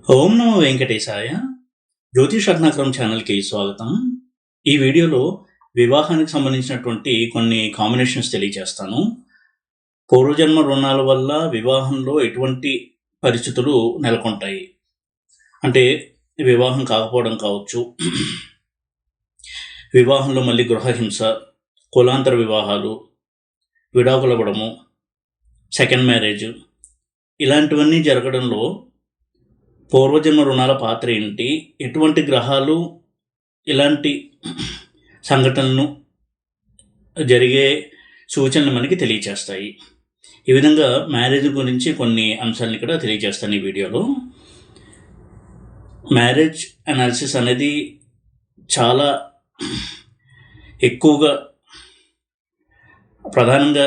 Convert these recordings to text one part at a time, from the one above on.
ఓం నమో వెంకటేశాయ. జ్యోతిష్ రత్నాకరం ఛానల్‌కి స్వాగతం. ఈ వీడియోలో వివాహానికి సంబంధించినటువంటి కొన్ని కాంబినేషన్స్ తెలియజేస్తాను. పూర్వజన్మ రుణాల వల్ల వివాహంలో ఎటువంటి పరిస్థితులు నెలకొంటాయి. అంటే వివాహం కాకపోవడం కావచ్చు, వివాహంలో మళ్ళీ గృహహింస, కులాంతర వివాహాలు, విడాకులవ్వడము, సెకండ్ మ్యారేజ్ ఇలాంటివన్నీ జరగడంలో పూర్వజన్మ రుణాల పాత్ర ఏంటి? ఎటువంటి గ్రహాలు ఇలాంటి సంఘటనలను జరిగే సూచనలు మనకి తెలియచేస్తాయి. ఈ విధంగా మ్యారేజ్ గురించి కొన్ని అంశాలను ఇక్కడ తెలియజేస్తాను ఈ వీడియోలో. మ్యారేజ్ అనాలిసిస్ అనేది చాలా ఎక్కువగా ప్రధానంగా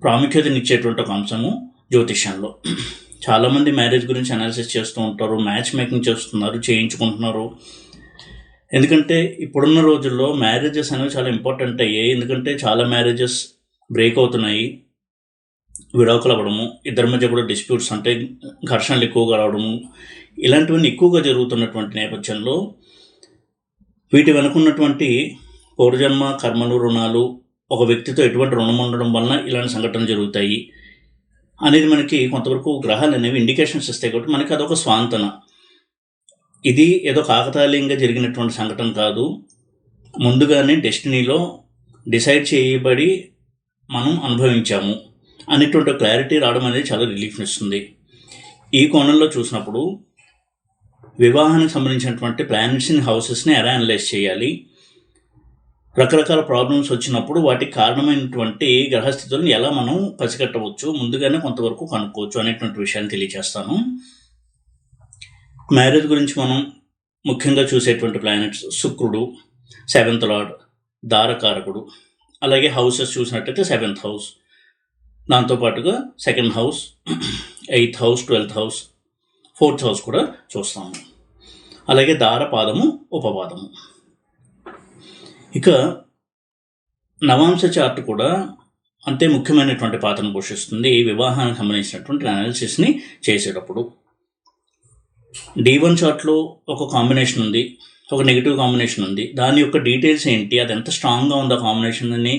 ప్రాముఖ్యతనిచ్చేటువంటి ఒక అంశము జ్యోతిష్యంలో. చాలామంది మ్యారేజ్ గురించి అనాలిసిస్ చేస్తూ ఉంటారు, మ్యాచ్ మేకింగ్ చేయించుకుంటున్నారు. ఎందుకంటే ఇప్పుడున్న రోజుల్లో మ్యారేజెస్ అనేవి చాలా ఇంపార్టెంట్ అయ్యాయి. ఎందుకంటే చాలా మ్యారేజెస్ బ్రేక్ అవుతున్నాయి, విడాకులు అవ్వడము, ఇద్దరి మధ్య కూడా డిస్ప్యూట్స్ అంటే ఘర్షణలు ఎక్కువగా రావడము, ఇలాంటివన్నీ ఎక్కువగా జరుగుతున్నటువంటి నేపథ్యంలో వీటి వెనుకున్నటువంటి పూర్వజన్మ కర్మలు, రుణాలు, ఒక వ్యక్తితో ఎటువంటి రుణం ఉండడం వలన ఇలాంటి సంఘటనలు జరుగుతాయి అనేది మనకి కొంతవరకు గ్రహాలు అనేవి ఇండికేషన్స్ ఇస్తాయి. కాబట్టి మనకి అదొక స్వాంతన. ఇది ఏదో కాకతాళీయంగా జరిగినటువంటి సంఘటన కాదు, ముందుగానే డెస్టినీలో డిసైడ్ చేయబడి మనం అనుభవించాము అనేటువంటి క్లారిటీ రావడం అనేది చాలా రిలీఫ్ని ఇస్తుంది. ఈ కోణంలో చూసినప్పుడు వివాహానికి సంబంధించినటువంటి ప్లానెట్స్ని, హౌసెస్ని ఎలా అనలైజ్ చేయాలి, రకరకాల ప్రాబ్లమ్స్ వచ్చినప్పుడు వాటికి కారణమైనటువంటి గ్రహస్థితులను ఎలా మనం పసిగట్టవచ్చు, ముందుగానే కొంతవరకు కనుక్కోవచ్చు అనేటువంటి విషయాన్ని తెలియజేస్తాను. మ్యారేజ్ గురించి మనం ముఖ్యంగా చూసేటువంటి ప్లానెట్స్ శుక్రుడు, 7th లార్డ్, దారకారకుడు. అలాగే హౌసెస్ చూసినట్టయితే 7th హౌస్, దాంతోపాటుగా 2nd house, 8th house, 12th house, 4th house కూడా చూస్తాము. అలాగే దారపాదము, ఉపపాదము. ఇక నవాంశ చార్ట్ కూడా అంతే ముఖ్యమైనటువంటి పాత్రను పోషిస్తుంది వివాహానికి సంబంధించినటువంటి అనాలిసిస్ని చేసేటప్పుడు. D1 చార్ట్లో ఒక కాంబినేషన్ ఉంది, ఒక నెగిటివ్ కాంబినేషన్ ఉంది. దాని యొక్క డీటెయిల్స్ ఏంటి, అది ఎంత స్ట్రాంగ్గా ఉందో కాంబినేషన్ అని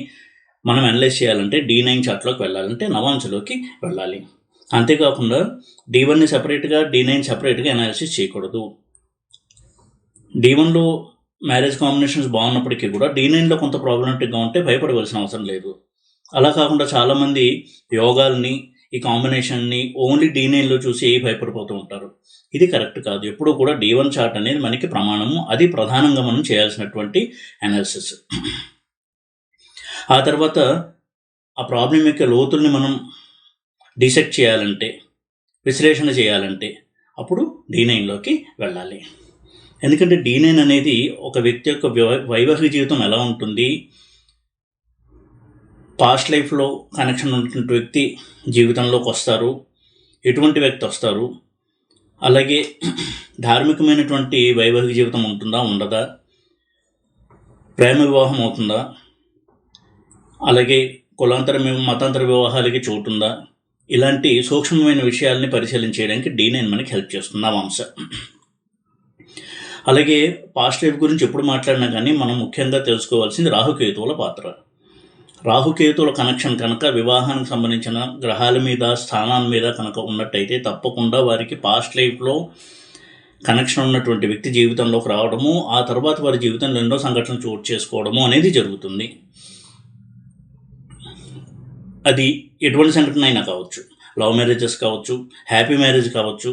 మనం అనలైజ్ చేయాలంటే D9 చార్ట్లోకి వెళ్ళాలంటే నవాంశలోకి వెళ్ళాలి. అంతేకాకుండా D1ని సెపరేట్గా, D9 సెపరేట్గా అనాలిసిస్ చేయకూడదు. D1లో మ్యారేజ్ కాంబినేషన్స్ బాగున్నప్పటికీ కూడా D9లో కొంత ప్రాబ్లమాటిక్గా ఉంటే భయపడవలసిన అవసరం లేదు. అలా కాకుండా చాలామంది యోగాల్ని, ఈ కాంబినేషన్ని ఓన్లీ D9లో చూసి భయపడిపోతూ ఉంటారు. ఇది కరెక్ట్ కాదు. ఎప్పుడూ కూడా D1 చార్ట్ అనేది మనకి ప్రమాణము, అది ప్రధానంగా మనం చేయాల్సినటువంటి అనాలిసిస్. ఆ తర్వాత ఆ ప్రాబ్లం యొక్క లోతుల్ని మనం డిసెక్ట్ చేయాలంటే, విశ్లేషణ చేయాలంటే అప్పుడు D9లోకి వెళ్ళాలి. ఎందుకంటే D9 అనేది ఒక వ్యక్తి యొక్క వైవాహిక జీవితం ఎలా ఉంటుంది, పాస్ట్ లైఫ్లో కనెక్షన్ ఉన్నటువంటి వ్యక్తి జీవితంలోకి వస్తారు, ఎటువంటి వ్యక్తి వస్తారు, అలాగే ధార్మికమైనటువంటి వైవాహిక జీవితం ఉంటుందా, ఉండదా, ప్రేమ వివాహం అవుతుందా, అలాగే మతాంతర వివాహాలకి చోటుందా, ఇలాంటి సూక్ష్మమైన విషయాల్ని పరిశీలించడానికి D9 మనకి హెల్ప్ చేస్తుంది నవాంశ. అలాగే పాస్ట్ లైఫ్ గురించి ఎప్పుడు మాట్లాడినా కానీ మనం ముఖ్యంగా తెలుసుకోవాల్సింది రాహుకేతువుల పాత్ర. రాహుకేతువుల కనెక్షన్ కనుక వివాహానికి సంబంధించిన గ్రహాల మీద, స్థానాల మీద కనుక ఉన్నట్టయితే తప్పకుండా వారికి పాస్ట్ లైఫ్లో కనెక్షన్ ఉన్నటువంటి వ్యక్తి జీవితంలోకి రావడము, ఆ తర్వాత వారి జీవితంలో ఎన్నో సంఘటనలు చోటు చేసుకోవడము అనేది జరుగుతుంది. అది ఎటువంటి సంఘటన అయినా కావచ్చు, లవ్ మ్యారేజెస్ కావచ్చు, హ్యాపీ మ్యారేజ్ కావచ్చు,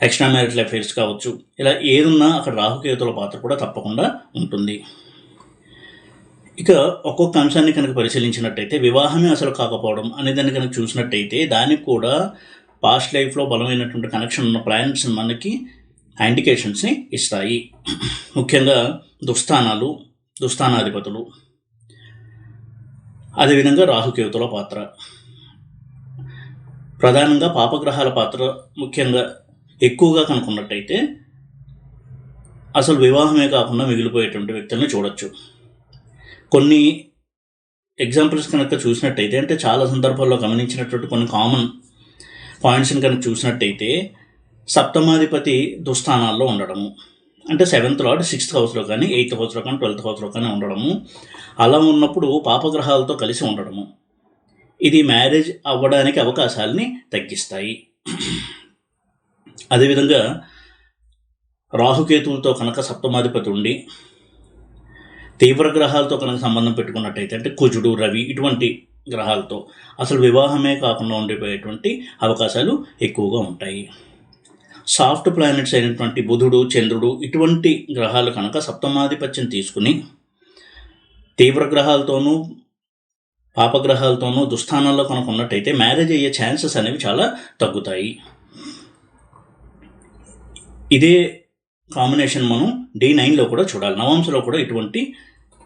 ఎక్స్ట్రా మ్యారిటల్ అఫైర్స్ కావచ్చు, ఇలా ఏదున్నా అక్కడ రాహుకేతుల పాత్ర కూడా తప్పకుండా ఉంటుంది. ఇక ఒక్కొక్క అంశాన్ని కనుక పరిశీలించినట్టయితే వివాహమే అసలు కాకపోవడం అనేదాన్ని కనుక చూసినట్టయితే దానికి కూడా పాస్ట్ లైఫ్లో బలమైనటువంటి కనెక్షన్ ఉన్న ప్లానెట్స్ మనకి ఇండికేషన్స్ని ఇస్తాయి. ముఖ్యంగా దుస్థానాలు, దుస్థానాధిపతులు, అదేవిధంగా రాహుకేతుల పాత్ర, ప్రధానంగా పాపగ్రహాల పాత్ర ముఖ్యంగా ఎక్కువగా కనుక్కున్నట్టయితే అసలు వివాహమే కాకుండా మిగిలిపోయేటువంటి వ్యక్తులను చూడొచ్చు. కొన్ని ఎగ్జాంపుల్స్ కనుక చూసినట్టయితే, అంటే చాలా సందర్భాల్లో గమనించినటువంటి కొన్ని కామన్ పాయింట్స్ని కనుక చూసినట్టయితే సప్తమాధిపతి దుస్థానాల్లో ఉండడము, అంటే 7th లార్డ్ 6th హౌస్లో కానీ 8th హౌస్లో కానీ 12th హౌస్లో కానీ ఉండడము, అలా ఉన్నప్పుడు పాపగ్రహాలతో కలిసి ఉండడము, ఇది మ్యారేజ్ అవ్వడానికి అవకాశాలని తగ్గిస్తాయి. అదేవిధంగా రాహుకేతువులతో కనుక సప్తమాధిపతి ఉండి తీవ్ర గ్రహాలతో కనుక సంబంధం పెట్టుకున్నట్టయితే, అంటే కుజుడు, రవి ఇటువంటి గ్రహాలతో అసలు వివాహమే కాకుండా ఉండిపోయేటువంటి అవకాశాలు ఎక్కువగా ఉంటాయి. సాఫ్ట్ ప్లానెట్స్ అయినటువంటి బుధుడు, చంద్రుడు ఇటువంటి గ్రహాలు కనుక సప్తమాధిపత్యం తీసుకుని తీవ్ర గ్రహాలతోనూ పాపగ్రహాలతోనూ దుస్థానాల్లో కనుక ఉన్నట్టయితే మ్యారేజ్ అయ్యే ఛాన్సెస్ అనేవి చాలా తగ్గుతాయి. ఇదే కాంబినేషన్ మనం D9లో కూడా చూడాలి. నవాంశలో కూడా ఇటువంటి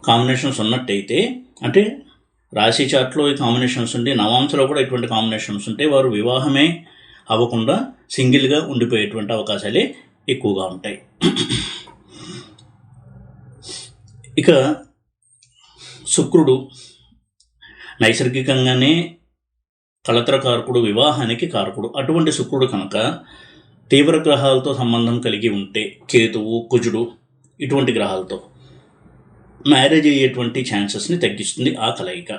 కాంబినేషన్స్ ఉన్నట్టయితే, అంటే రాశి చార్ట్లో ఈ కాంబినేషన్స్ ఉండి నవాంశలో కూడా ఇటువంటి కాంబినేషన్స్ ఉంటే వారు వివాహమే అవ్వకుండా సింగిల్గా ఉండిపోయేటువంటి అవకాశాలే ఎక్కువగా ఉంటాయి. ఇక శుక్రుడు నైసర్గికంగానే కళత్రకారకుడు, వివాహానికి కారకుడు. అటువంటి శుక్రుడు కనుక తీవ్ర గ్రహాలతో సంబంధం కలిగి ఉంటే, కేతువు, కుజుడు ఇటువంటి గ్రహాలతో మ్యారేజ్ అయ్యేటువంటి ఛాన్సెస్ని తగ్గిస్తుంది ఆ కలయిక.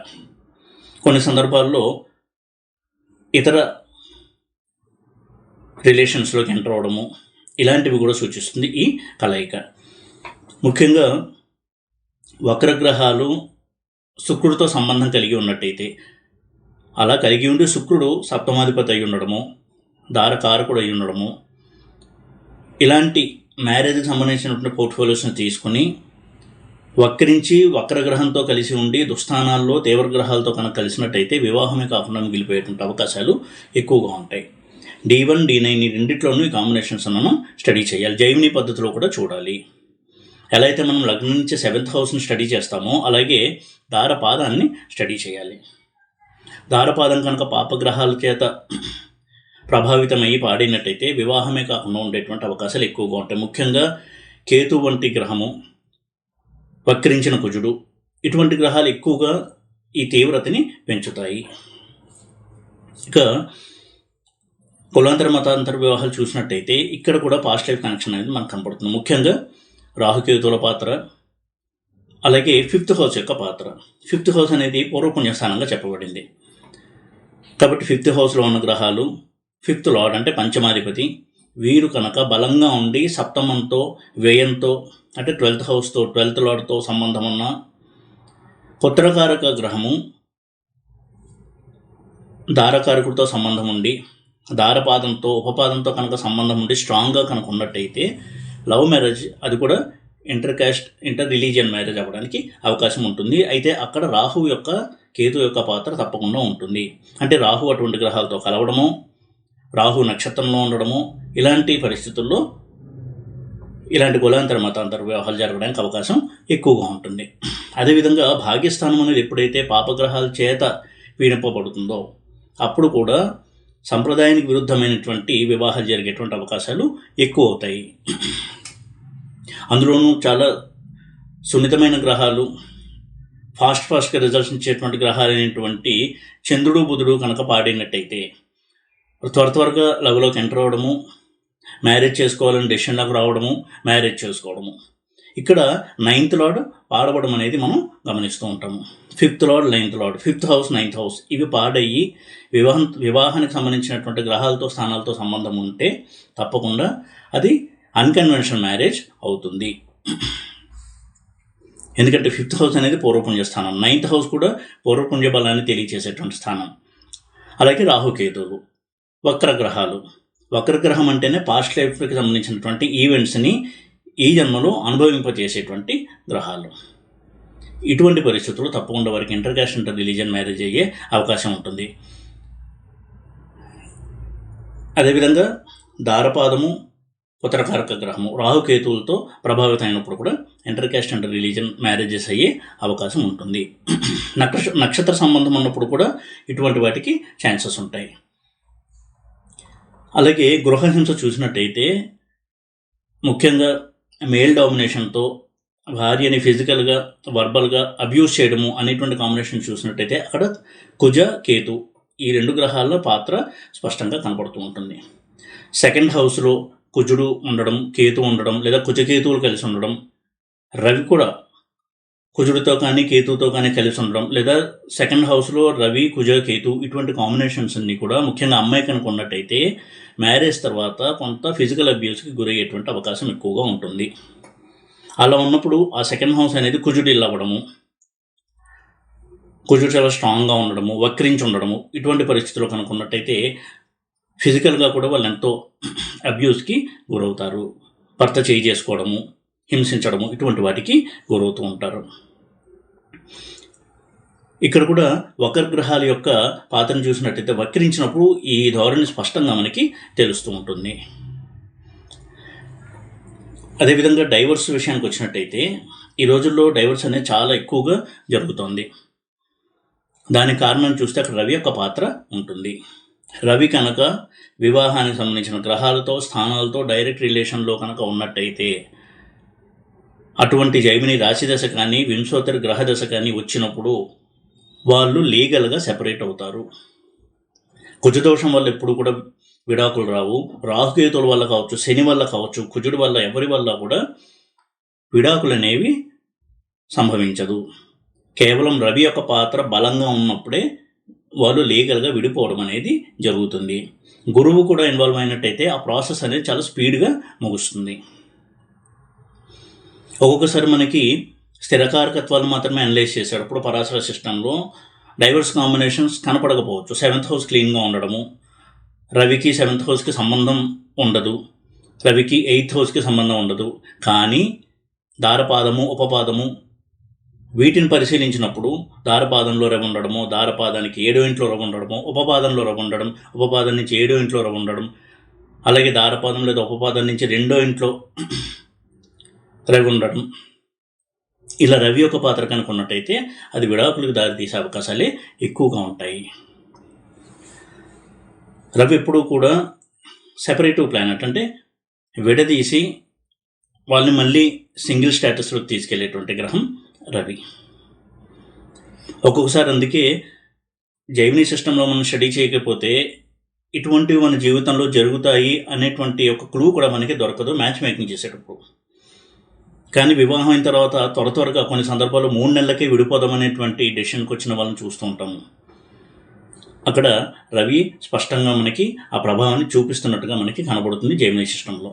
కొన్ని సందర్భాల్లో ఇతర రిలేషన్స్లోకి ఎంటర్ అవడము ఇలాంటివి కూడా సూచిస్తుంది ఈ కలయిక. ముఖ్యంగా వక్రగ్రహాలు శుక్రుడితో సంబంధం కలిగి ఉన్నట్టయితే, అలా కలిగి ఉండి శుక్రుడు సప్తమాధిపతి అయి ఉండడము, దారకారకుడు అయి ఉండడము, ఇలాంటి మ్యారేజ్కి సంబంధించినటువంటి పోర్ట్ఫోలియోస్ని తీసుకుని వక్రించి వక్రగ్రహంతో కలిసి ఉండి దుస్థానాల్లో తీవ్ర గ్రహాలతో కనుక కలిసినట్టయితే వివాహమే కాకుండా మిగిలిపోయేటువంటి అవకాశాలు ఎక్కువగా ఉంటాయి. D1, D9 ఈ రెండిట్లోనూ ఈ కాంబినేషన్స్ మనం స్టడీ చేయాలి. జైమిని పద్ధతిలో కూడా చూడాలి. ఎలా అయితే మనం లగ్నం నుంచి 7th హౌస్ని స్టడీ చేస్తామో అలాగే దారపాదాన్ని స్టడీ చేయాలి. దారపాదం కనుక పాపగ్రహాల చేత ప్రభావితమయ్యి పాడినట్టయితే వివాహమే కాకుండా ఉండేటువంటి అవకాశాలు ఎక్కువగా ఉంటాయి. ముఖ్యంగా కేతు వంటి గ్రహము, వక్రించిన కుజుడు ఇటువంటి గ్రహాలు ఎక్కువగా ఈ తీవ్రతని పెంచుతాయి. ఇక కులాంతర మతాంతర వివాహాలు చూసినట్టయితే ఇక్కడ కూడా పాస్ట్ లైఫ్ కనెక్షన్ అనేది మనకు కనపడుతుంది. ముఖ్యంగా రాహుకేతువుల పాత్ర, అలాగే 5th హౌస్ యొక్క పాత్ర. 5th హౌస్ అనేది పూర్వపుణ్యస్థానంగా చెప్పబడింది కాబట్టి 5th హౌస్లో ఉన్న గ్రహాలు, 5th లార్డ్ అంటే పంచమాధిపతి, వీరు కనుక బలంగా ఉండి సప్తమంతో, వ్యయంతో అంటే 12th హౌస్తో, 12th లార్డ్తో సంబంధం ఉన్న పుత్రకారక గ్రహము దారకారకుడితో సంబంధం ఉండి, దారపాదంతో, ఉపపాదంతో కనుక సంబంధం ఉండి స్ట్రాంగ్గా కనుక ఉన్నట్టయితే లవ్ మ్యారేజ్, అది కూడా ఇంటర్ రిలీజియన్ మ్యారేజ్ అవ్వడానికి అవకాశం ఉంటుంది. అయితే అక్కడ రాహు యొక్క, కేతు యొక్క పాత్ర తప్పకుండా ఉంటుంది. అంటే రాహు అటువంటి గ్రహాలతో కలవడము, రాహు నక్షత్రంలో ఉండడము, ఇలాంటి పరిస్థితుల్లో ఇలాంటి కులాంతర మతాంతర వివాహాలు జరగడానికి అవకాశం ఎక్కువగా ఉంటుంది. అదేవిధంగా భాగ్యస్థానం అనేది ఎప్పుడైతే పాపగ్రహాల చేత పీడింపబడుతుందో అప్పుడు కూడా సంప్రదాయానికి విరుద్ధమైనటువంటి వివాహాలు జరిగేటువంటి అవకాశాలు ఎక్కువ అవుతాయి. అందులోనూ చాలా సున్నితమైన గ్రహాలు, ఫాస్ట్గా రిజల్ట్స్ ఇచ్చేటువంటి గ్రహాలు అయినటువంటి చంద్రుడు, బుధుడు కనుక పాడినట్టయితే త్వరగా లవ్లోకి ఎంటర్ అవ్వడము, మ్యారేజ్ చేసుకోవాలని డెసిషన్లకు రావడము, మ్యారేజ్ చేసుకోవడము. ఇక్కడ 9th లార్డ్ పాడవడం అనేది మనం గమనిస్తూ ఉంటాము. 5th lord, 9th lord, 5th house, 9th house ఇవి పాడయ్యి వివాహానికి సంబంధించినటువంటి గ్రహాలతో, స్థానాలతో సంబంధం ఉంటే తప్పకుండా అది అన్కన్వెన్షనల్ మ్యారేజ్ అవుతుంది. ఎందుకంటే 5th హౌస్ అనేది పూర్వపుణ్య స్థానం, 9th హౌస్ కూడా పూర్వపుణ్య బలాన్ని తెలియజేసేటువంటి స్థానం. అలాగే రాహుకేతువులు వక్రగ్రహాలు. వక్రగ్రహం అంటేనే పాస్ట్ లైఫ్కి సంబంధించినటువంటి ఈవెంట్స్ని ఈ జన్మలో అనుభవింపజేసేటువంటి గ్రహాలు. ఇటువంటి పరిస్థితుల్లో తప్పకుండా వారికి ఇంటర్ రిలీజియన్ మ్యారేజ్ అయ్యే అవకాశం ఉంటుంది. అదేవిధంగా దారపాదము, పుత్రకారక గ్రహము రాహుకేతువులతో ప్రభావితమైనప్పుడు కూడా ఇంటర్ రిలీజియన్ మ్యారేజెస్ అయ్యే అవకాశం ఉంటుంది. నక్షత్ర సంబంధం ఉన్నప్పుడు కూడా ఇటువంటి వాటికి ఛాన్సెస్ ఉంటాయి. అలాగే గృహహింస చూసినట్టయితే ముఖ్యంగా మేల్ డామినేషన్తో భార్యని ఫిజికల్గా, వర్బల్గా అబ్యూస్ చేయడము అనేటువంటి కాంబినేషన్ చూసినట్టయితే అక్కడ కుజ, కేతు ఈ 2 గ్రహాల పాత్ర స్పష్టంగా కనపడుతూ ఉంటుంది. సెకండ్ హౌస్లో కుజుడు ఉండడం, కేతు ఉండడం, లేదా కుజకేతువులు కలిసి ఉండడం, రవి కూడా కుజుడితో కానీ కేతువుతో కానీ కలిసి ఉండడం, లేదా సెకండ్ హౌస్లో రవి కుజ కేతు, ఇటువంటి కాంబినేషన్స్ అన్నీ కూడా ముఖ్యంగా అమ్మాయి కనుక ఉన్నట్టయితే మ్యారేజ్ తర్వాత కొంత ఫిజికల్ అబ్యూస్కి గురయ్యేటువంటి అవకాశం ఎక్కువగా ఉంటుంది. అలా ఉన్నప్పుడు ఆ సెకండ్ హౌస్ అనేది కుజుడు ఇల్లు అవ్వడము, కుజుడు చాలా స్ట్రాంగ్గా ఉండడము, వక్రించి ఉండడము, ఇటువంటి పరిస్థితులు కనుక ఉన్నట్టయితే ఫిజికల్గా కూడా వాళ్ళు ఎంతో అబ్యూస్కి గురవుతారు. భర్త చేయి చేసుకోవడము, హింసించడము, ఇటువంటి వాటికి గురవుతూ ఉంటారు. ఇక్కడ కూడా వక్రగ్రహాల యొక్క పాత్రను చూసినట్టయితే వక్రించినప్పుడు ఈ ధోరణి స్పష్టంగా మనకి తెలుస్తూ ఉంటుంది. అదేవిధంగా డైవర్స్ విషయానికి వచ్చినట్టయితే ఈ రోజుల్లో డైవర్స్ అనేది చాలా ఎక్కువగా జరుగుతోంది. దానికి కారణం చూస్తే అక్కడ రవి యొక్క పాత్ర ఉంటుంది. రవి కనుక వివాహానికి సంబంధించిన గ్రహాలతో, స్థానాలతో డైరెక్ట్ రిలేషన్లో కనుక ఉన్నట్టయితే అటువంటి జైమిని రాశి దశ కానీ వింశోత్తరి గ్రహ దశ కానీ వచ్చినప్పుడు వాళ్ళు లీగల్గా సెపరేట్ అవుతారు. కుజదోషం వల్ల ఎప్పుడు కూడా విడాకులు రావు. రాహుకేతుల వల్ల కావచ్చు, శని వల్ల కావచ్చు, కుజుడి వల్ల, ఎవరి వల్ల కూడా విడాకులు అనేవి సంభవించదు. కేవలం రవి యొక్క పాత్ర బలంగా ఉన్నప్పుడే వాళ్ళు లీగల్గా విడిపోవడం అనేది జరుగుతుంది. గురువు కూడా ఇన్వాల్వ్ అయినట్టయితే ఆ ప్రాసెస్ అనేది చాలా స్పీడ్గా ముగుస్తుంది. ఒక్కొక్కసారి మనకి స్థిరకారకత్వాలు మాత్రమే అనలైజ్ చేసేటప్పుడు పరాశర సిస్టంలో డైవర్స్ కాంబినేషన్స్ కనపడకపోవచ్చు. 7th హౌస్ క్లీన్గా ఉండడము, రవికి 7th హౌస్కి సంబంధం ఉండదు, రవికి 8th హౌస్కి సంబంధం ఉండదు. కానీ దారపాదము, ఉపపాదము వీటిని పరిశీలించినప్పుడు దారపాదంలో రవి ఉండడము, దారపాదానికి 7వ ఇంట్లో రవి ఉండడము, ఉపపాదంలో రవి ఉండడం, ఉపపాదం నుంచి 7వ ఇంట్లో రవి ఉండడం, అలాగే దారపాదం లేదా ఉపపాదం నుంచి 2వ ఇంట్లో రవి ఉండడం, ఇలా రవి యొక్క పాత్ర కనుక ఉన్నట్టయితే అది విడాకులకు దారితీసే అవకాశాలే ఎక్కువగా ఉంటాయి. రవి ఎప్పుడూ కూడా సెపరేటివ్ ప్లానెట్, అంటే విడదీసి వాళ్ళని మళ్ళీ సింగిల్ స్టేటస్లోకి తీసుకెళ్లేటువంటి గ్రహం రవి. ఒక్కొక్కసారి అందుకే జైమినీ సిస్టంలో మనం స్టడీ చేయకపోతే ఇటువంటివి మన జీవితంలో జరుగుతాయి అనేటువంటి ఒక క్లూ కూడా మనకి దొరకదు మ్యాచ్ మేకింగ్ చేసేటప్పుడు. కానీ వివాహం అయిన తర్వాత త్వరగా కొన్ని సందర్భాల్లో 3 నెలలకే విడిపోదామనేటువంటి డెసిషన్కి వచ్చిన వాళ్ళని చూస్తూ ఉంటాము. అక్కడ రవి స్పష్టంగా మనకి ఆ ప్రభావాన్ని చూపిస్తున్నట్టుగా మనకి కనబడుతుంది జైమినీ సిస్టంలో.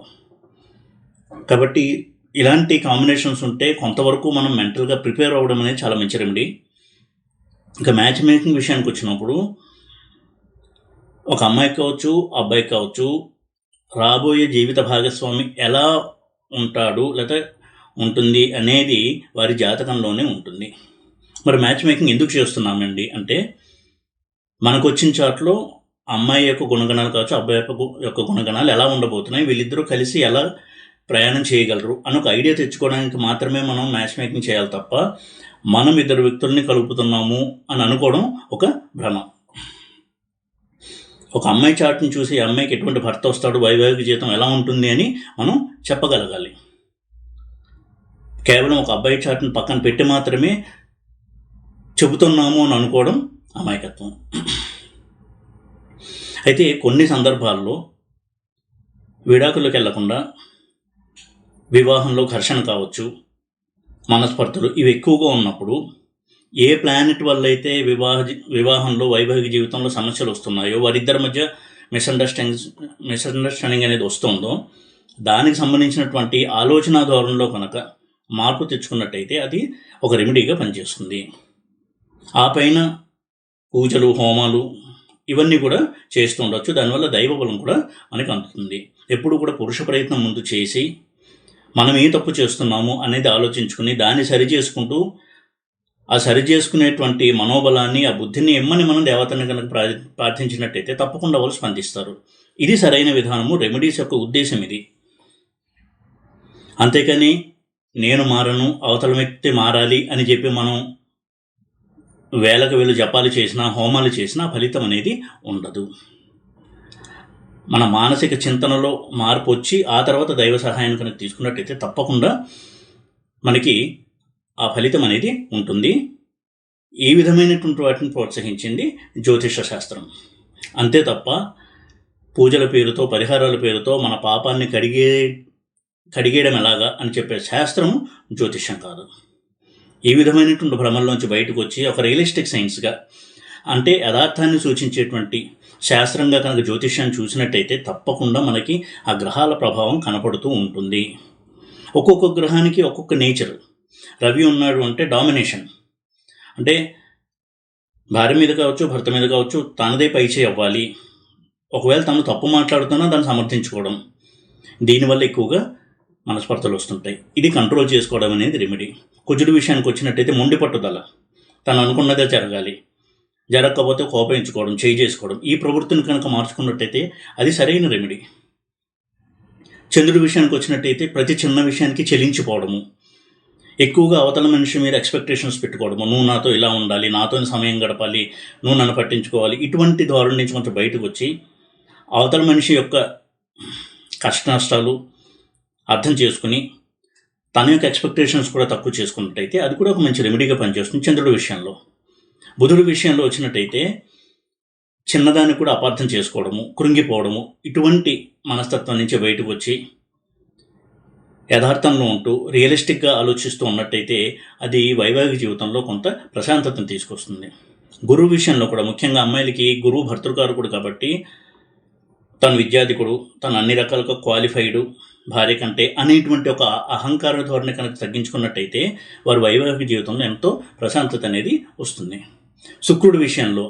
కాబట్టి ఇలాంటి కాంబినేషన్స్ ఉంటే కొంతవరకు మనం మెంటల్గా ప్రిపేర్ అవ్వడం అనేది చాలా మంచి రెమెడీ. ఇంకా మ్యాచ్ మేకింగ్ విషయానికి వచ్చినప్పుడు ఒక అమ్మాయికి కావచ్చు, అబ్బాయికి కావచ్చు, రాబోయే జీవిత భాగస్వామి ఎలా ఉంటాడు లేదా ఉంటుంది అనేది వారి జాతకంలోనే ఉంటుంది. మరి మ్యాచ్ మేకింగ్ ఎందుకు చేస్తున్నామండి అంటే, మనకు వచ్చిన చాట్లో అమ్మాయి యొక్క గుణగణాలు కావచ్చు, అబ్బాయి యొక్క గుణగణాలు ఎలా ఉండబోతున్నాయి, వీళ్ళిద్దరూ కలిసి ఎలా ప్రయాణం చేయగలరు అని ఒక ఐడియా తెచ్చుకోవడానికి మాత్రమే మనం మ్యాచ్ మేకింగ్ చేయాలి తప్ప మనం 2 వ్యక్తుల్ని కలుపుతున్నాము అని అనుకోవడం ఒక భ్రమ. ఒక అమ్మాయి చాట్ని చూసి అమ్మాయికి ఎటువంటి భర్త వస్తాడు, వైవాహిక జీవితం ఎలా ఉంటుంది అని మనం చెప్పగలగాలి. కేవలం ఒక అబ్బాయి చాట్ని పక్కన పెట్టి మాత్రమే చెబుతున్నాము అని అనుకోవడం అమాయకత్వం. అయితే కొన్ని సందర్భాల్లో విడాకులకు వెళ్లకుండా వివాహంలో ఘర్షణ కావచ్చు, మనస్పర్ధలు ఇవి ఎక్కువగా ఉన్నప్పుడు ఏ ప్లానెట్ వల్ల అయితే వివాహంలో వైవాహిక జీవితంలో సమస్యలు వస్తున్నాయో, వారిద్దరి మధ్య మిస్అండర్స్టాండింగ్ అనేది వస్తుందో, దానికి సంబంధించినటువంటి ఆలోచన ధోరణిలో కనుక మార్పు తెచ్చుకున్నట్టయితే అది ఒక రెమెడీగా పనిచేస్తుంది. ఆ పైన పూజలు, హోమాలు ఇవన్నీ కూడా చేస్తూ ఉండొచ్చు. దానివల్ల దైవబలం కూడా మనకు అందుతుంది. ఎప్పుడు కూడా పురుష ప్రయత్నం ముందు చేసి మనం ఏ తప్పు చేస్తున్నాము అనేది ఆలోచించుకుని దాన్ని సరిచేసుకుంటూ ఆ సరిచేసుకునేటువంటి మనోబలాన్ని, ఆ బుద్ధిని ఎమ్మని మనం దేవతని కనుక ప్రార్థించినట్టయితే తప్పకుండా వాళ్ళు స్పందిస్తారు. ఇది సరైన విధానము. రెమెడీస్ యొక్క ఉద్దేశం ఇది. అంతేకాని నేను మారను, అవతల వ్యక్తి మారాలి అని చెప్పి మనం వేలకు వేలు జపాలు చేసినా, హోమాలు చేసినా ఫలితం అనేది ఉండదు. మన మానసిక చింతనలో మార్పు వచ్చి ఆ తర్వాత దైవ సహాయం కనుక తీసుకున్నట్టయితే తప్పకుండా మనకి ఆ ఫలితం అనేది ఉంటుంది. ఈ విధమైనటువంటి వాటిని ప్రోత్సహించింది జ్యోతిష శాస్త్రం. అంతే తప్ప పూజల పేరుతో, పరిహారాల పేరుతో మన పాపాన్ని కడిగేయడం ఎలాగా అని చెప్పే శాస్త్రము జ్యోతిష్యం కాదు. ఈ విధమైనటువంటి భ్రమల్లోంచి బయటకు వచ్చి ఒక రియలిస్టిక్ సైన్స్గా, అంటే యథార్థాన్ని సూచించేటువంటి శాస్త్రంగా కనుక జ్యోతిష్యాన్ని చూసినట్టయితే తప్పకుండా మనకి ఆ గ్రహాల ప్రభావం కనపడుతూ ఉంటుంది. ఒక్కొక్క గ్రహానికి ఒక్కొక్క నేచర్. రవి ఉన్నాడు అంటే డామినేషన్, అంటే భార్య మీద కావచ్చు, భర్త మీద కావచ్చు, తనదే పైచేయి అవ్వాలి. ఒకవేళ తను తప్పు మాట్లాడుతున్నా దాన్ని సమర్థించుకోవడం, దీనివల్ల ఎక్కువగా మనస్పర్ధలు వస్తుంటాయి. ఇది కంట్రోల్ చేసుకోవడం అనేది రెమెడీ. కుజుడి విషయానికి వచ్చినట్టయితే మొండి పట్టుదల, తను అనుకున్నదే జరగాలి, జరగకపోతే కోపయించుకోవడం, చేయి చేసుకోవడం, ఈ ప్రవృత్తిని కనుక మార్చుకున్నట్టయితే అది సరైన రెమెడీ. చంద్రుడి విషయానికి వచ్చినట్టయితే ప్రతి చిన్న విషయానికి చెలించిపోవడము, ఎక్కువగా అవతల మనిషి మీద ఎక్స్పెక్టేషన్స్ పెట్టుకోవడము, నువ్వు నాతో ఇలా ఉండాలి, నాతో సమయం గడపాలి, నువ్వు నన్ను పట్టించుకోవాలి, ఇటువంటి ధోరణి నుంచి కొంచెం బయటకు వచ్చి అవతల మనిషి యొక్క కష్ట నష్టాలు అర్థం చేసుకుని తన యొక్క ఎక్స్పెక్టేషన్స్ కూడా తక్కువ చేసుకున్నట్టయితే అది కూడా ఒక మంచి రెమెడీగా పనిచేస్తుంది. చంద్రుడి విషయంలో, బుధుడి విషయంలో వచ్చినట్టయితే చిన్నదాన్ని కూడా అపార్థం చేసుకోవడము, కృంగిపోవడము, ఇటువంటి మనస్తత్వం నుంచి బయటకు వచ్చి యథార్థంలో ఉంటూ రియలిస్టిక్గా ఆలోచిస్తూ ఉన్నట్టయితే అది వైవాహిక జీవితంలో కొంత ప్రశాంతతను తీసుకొస్తుంది. గురువు విషయంలో కూడా, ముఖ్యంగా అమ్మాయిలకి గురువు భర్తృకారకుడు కాబట్టి తను విద్యాధికుడు, తను అన్ని రకాలుగా క్వాలిఫైడు భార్య కంటే అనేటువంటి ఒక అహంకార ధోరణి కనుక తగ్గించుకున్నట్టయితే వారి వైవాహిక జీవితంలో ఎంతో ప్రశాంతత అనేది వస్తుంది. శుక్రుడి విషయంలో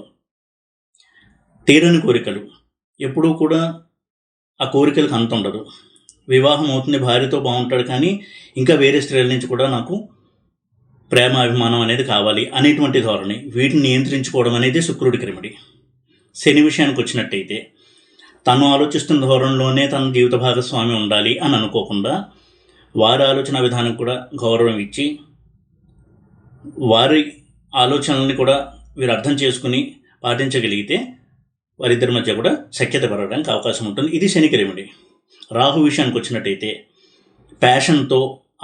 తీరని కోరికలు, ఎప్పుడూ కూడా ఆ కోరికలకు అంత ఉండదు. వివాహం అవుతుంది, భార్యతో బాగుంటాడు, కానీ ఇంకా వేరే స్త్రీల నుంచి కూడా నాకు ప్రేమ అభిమానం అనేది కావాలి అనేటువంటి ధోరణి, వీటిని నియంత్రించుకోవడం అనేది శుక్రుడికి రెమెడీ. శని విషయానికి వచ్చినట్టయితే తను ఆలోచిస్తున్న ధోరణిలోనే తన జీవిత భాగస్వామి ఉండాలి అని అనుకోకుండా వారి ఆలోచన విధానం కూడా గౌరవం ఇచ్చి వారి ఆలోచనల్ని కూడా వీరు అర్థం చేసుకుని పాటించగలిగితే వారిద్దరి మధ్య కూడా సఖ్యత పెరగడానికి అవకాశం ఉంటుంది. ఇది శనికి రెమెడీ. రాహు విషయానికి వచ్చినట్టయితే ప్యాషన్తో,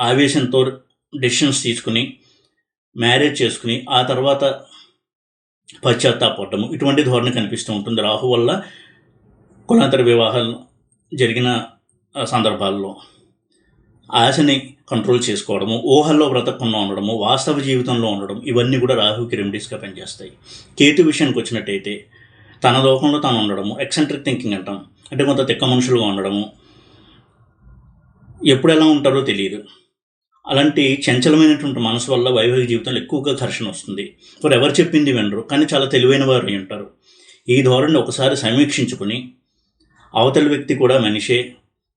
ఆవేశంతో డెసిషన్స్ తీసుకుని మ్యారేజ్ చేసుకుని ఆ తర్వాత పశ్చాత్తాపడము, ఇటువంటి ధోరణి కనిపిస్తూ ఉంటుంది. రాహు వల్ల కులాంతర వివాహాలు జరిగిన సందర్భాల్లో ఆశని కంట్రోల్ చేసుకోవడము, ఊహల్లో బ్రతకకుండా ఉండడము, వాస్తవ జీవితంలో ఉండడం, ఇవన్నీ కూడా రాహుకి రెమెడీస్గా పనిచేస్తాయి. కేతు విషయానికి వచ్చినట్టయితే తన లోకంలో తాను ఉండడము, ఎక్సెంట్రిక్ థింకింగ్ అంటాం, అంటే కొంత తిక్క మనుషులుగా ఉండడము, ఎప్పుడు ఎలా ఉంటారో తెలియదు. అలాంటి చంచలమైనటువంటి మనసు వల్ల వైవాహిక జీవితంలో ఎక్కువగా ఘర్షణ వస్తుంది. వారు ఎవరు చెప్పింది వినరు, కానీ చాలా తెలివైన వారు అయి ఉంటారు. ఈ ధోరణి ఒకసారి సమీక్షించుకుని అవతలి వ్యక్తి కూడా మనిషే,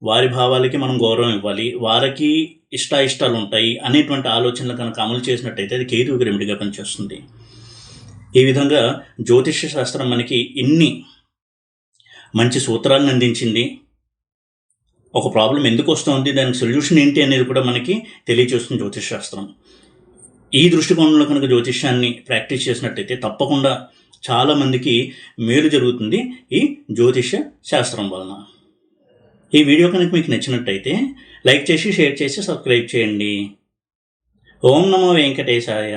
వారి భావాలకి మనం గౌరవం ఇవ్వాలి, వారికి ఇష్టాయిష్టాలు ఉంటాయి అనేటువంటి ఆలోచనలు కనుక అమలు చేసినట్టయితే అది కేతువుకి రెమెడీగా పనిచేస్తుంది. ఈ విధంగా జ్యోతిష్య శాస్త్రం మనకి ఇన్ని మంచి సూత్రాలను అందించింది. ఒక ప్రాబ్లం ఎందుకు వస్తుంది, దానికి సొల్యూషన్ ఏంటి అనేది కూడా మనకి తెలియచేస్తుంది జ్యోతిష్ శాస్త్రం. ఈ దృష్టికోణంలో కనుక జ్యోతిష్యాన్ని ప్రాక్టీస్ చేసినట్టయితే తప్పకుండా చాలామందికి మేలు జరుగుతుంది ఈ జ్యోతిష శాస్త్రం వలన. ఈ వీడియో కనుక మీకు నచ్చినట్టయితే లైక్ చేసి, షేర్ చేసి, సబ్స్క్రైబ్ చేయండి. ఓం నమో వెంకటేశాయ.